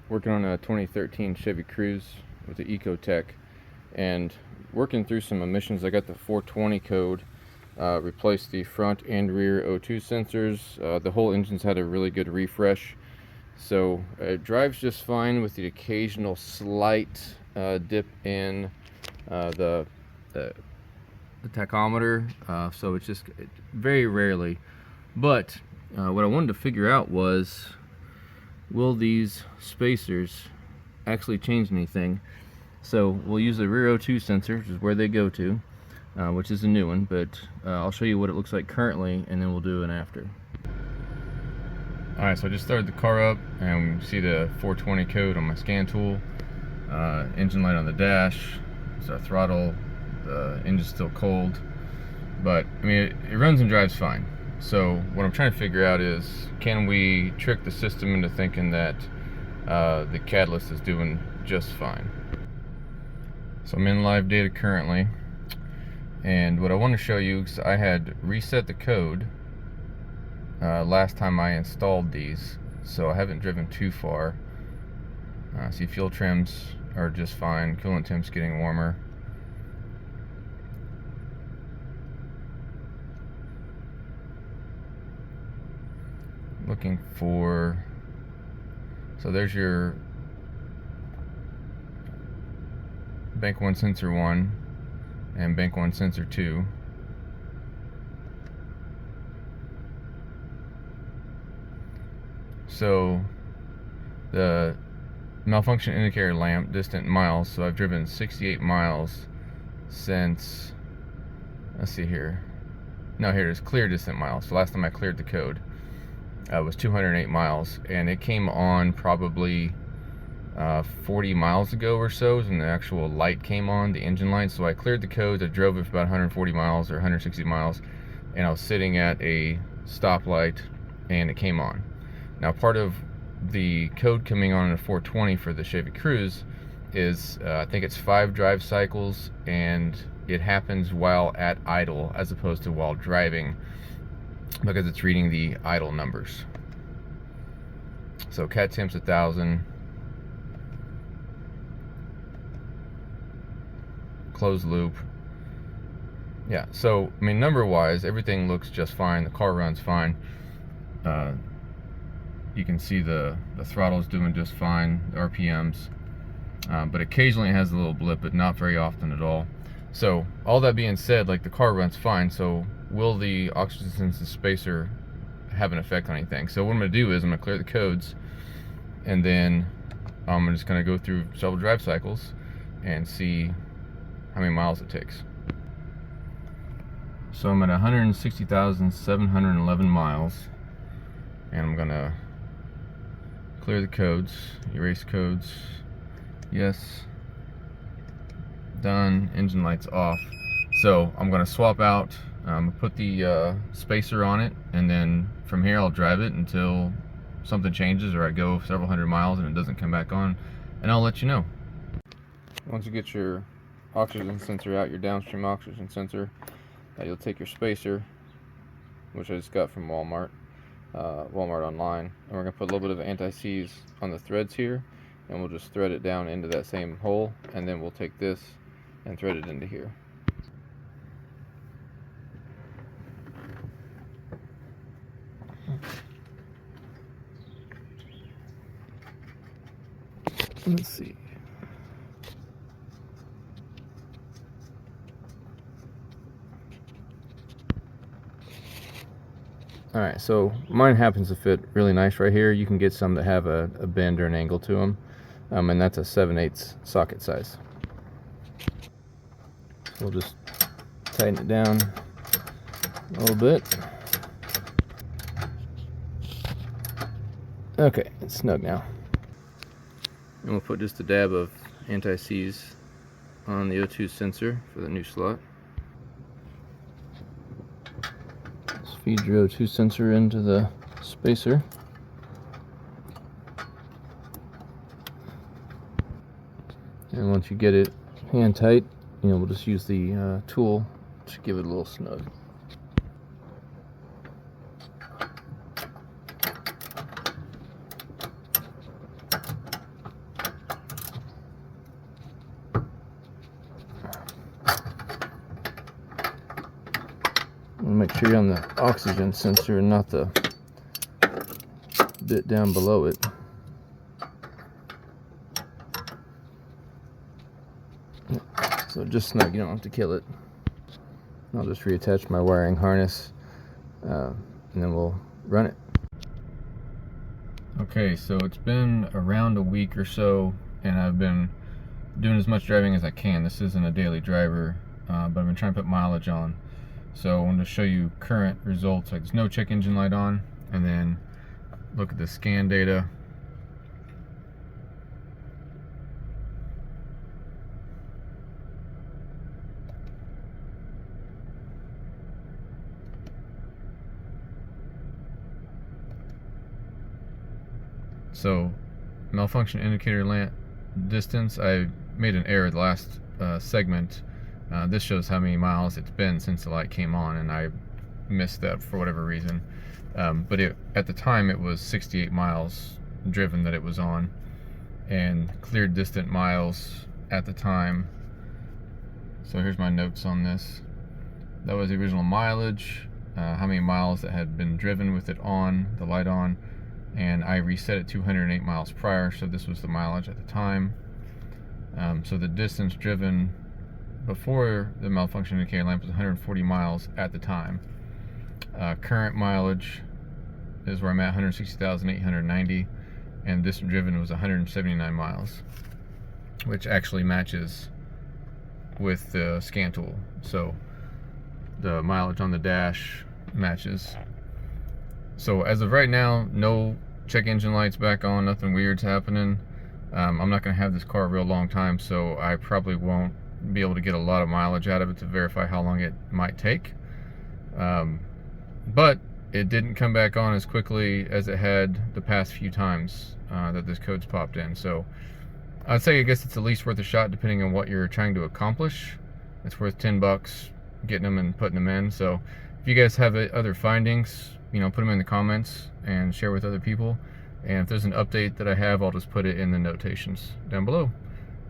working on a 2013 Chevy Cruze with the Ecotech, and working through some emissions. I got the 420 code, replaced the front and rear O2 sensors. The whole engine's had a really good refresh, so it drives just fine with the occasional slight dip in the tachometer, so it's just very rarely. But what I wanted to figure out was, will these spacers actually change anything? So we'll use the rear O2 sensor, which is where they go to, which is a new one, but I'll show you what it looks like currently, and then we'll do an after. Alright, so I just started the car up, and we see the 420 code on my scan tool. Engine light on the dash, so our throttle, the engine's still cold, but I mean it runs and drives fine. So what I'm trying to figure out is, can we trick the system into thinking that the catalyst is doing just fine? So I'm in live data currently, and what I want to show you, because I had reset the code last time I installed these, so I haven't driven too far. See, fuel trims are just fine, coolant temps getting warmer. Looking for, so there's your bank 1 sensor 1 and bank 1 sensor 2. So the malfunction indicator lamp, distant miles, so I've driven 68 miles since, let's see here, no, here it is, clear distant miles. So last time I cleared the code was 208 miles, and it came on probably 40 miles ago or so, and the actual light came on, the engine light. So I cleared the code, I drove it for about 140 miles or 160 miles, and I was sitting at a stoplight and it came on. Now, part of the code coming on in a 420 for the Chevy Cruze is I think it's 5 drive cycles, and it happens while at idle as opposed to while driving, because it's reading the idle numbers. So cat temp's 1,000, closed loop. Yeah, so I mean, number wise everything looks just fine, the car runs fine. You can see the throttle's doing just fine, the RPMs, but occasionally it has a little blip, but not very often at all. So all that being said, like, the car runs fine, so will the oxygen sensor spacer have an effect on anything? So what I'm going to do is I'm going to clear the codes, and then I'm just going to go through several drive cycles and see how many miles it takes. So I'm at 160,711 miles, and I'm going to clear the codes, erase codes, yes, done, engine lights off. So I'm going to swap out, put the spacer on it, and then from here I'll drive it until something changes, or I go several hundred miles and it doesn't come back on, and I'll let you know. Once you get your oxygen sensor out, your downstream oxygen sensor, you'll take your spacer, which I just got from Walmart online, and we're going to put a little bit of anti-seize on the threads here, and we'll just thread it down into that same hole, and then we'll take this and thread it into here. Let's see. Alright, so mine happens to fit really nice right here. You can get some that have a bend or an angle to them, and that's a 7/8 socket size. So we'll just tighten it down a little bit. Okay, it's snug now. And we'll put just a dab of anti-seize on the O2 sensor for the new slot. Just feed your O2 sensor into the spacer. And once you get it hand tight, we'll just use the tool to give it a little snug. here on the oxygen sensor and not the bit down below it. So just snug, you don't have to kill it. I'll just reattach my wiring harness and then we'll run it. Okay, so it's been around a week or so and I've been doing as much driving as I can. This isn't a daily driver, but I've been trying to put mileage on. So I wanted to show you current results. Like, there's no check engine light on, and then look at the scan data. So malfunction indicator lamp distance, I made an error the last segment. This shows how many miles it's been since the light came on, and I missed that for whatever reason. But at the time it was 68 miles driven that it was on, and cleared distant miles at the time. So here's my notes on this. That was the original mileage, how many miles that had been driven with it on, the light on, and I reset it 208 miles prior, so this was the mileage at the time. So the distance driven before the malfunction indicator lamp was 140 miles at the time. Current mileage is where I'm at, 160,890, and distance driven was 179 miles, which actually matches with the scan tool. So the mileage on the dash matches. So as of right now, no check engine lights back on, nothing weird's happening. I'm not going to have this car a real long time, so I probably won't be able to get a lot of mileage out of it to verify how long it might take. But it didn't come back on as quickly as it had the past few times that this code's popped in. So I'd say, I guess it's at least worth a shot depending on what you're trying to accomplish. It's worth 10 bucks getting them and putting them in. So if you guys have other findings, you know, put them in the comments and share with other people. And if there's an update that I have, I'll just put it in the notations down below.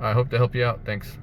I hope to help you out. Thanks.